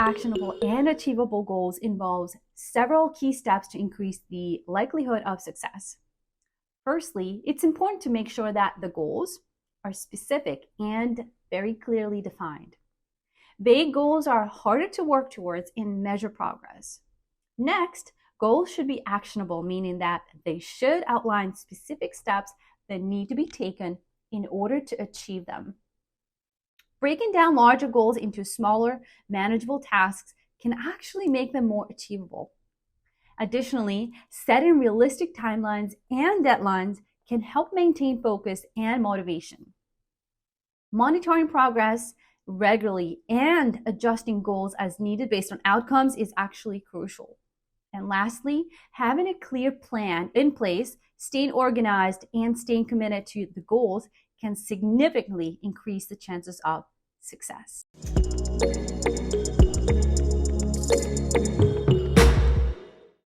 actionable and achievable goals involves several key steps to increase the likelihood of success. Firstly, it's important to make sure that the goals are specific and very clearly defined. Vague goals are harder to work towards and measure progress. Next, goals should be actionable, meaning that they should outline specific steps that need to be taken in order to achieve them. Breaking down larger goals into smaller, manageable tasks can actually make them more achievable. Additionally, setting realistic timelines and deadlines can help maintain focus and motivation. Monitoring progress regularly and adjusting goals as needed based on outcomes is actually crucial. And lastly, having a clear plan in place, staying organized, and staying committed to the goals can significantly increase the chances of success.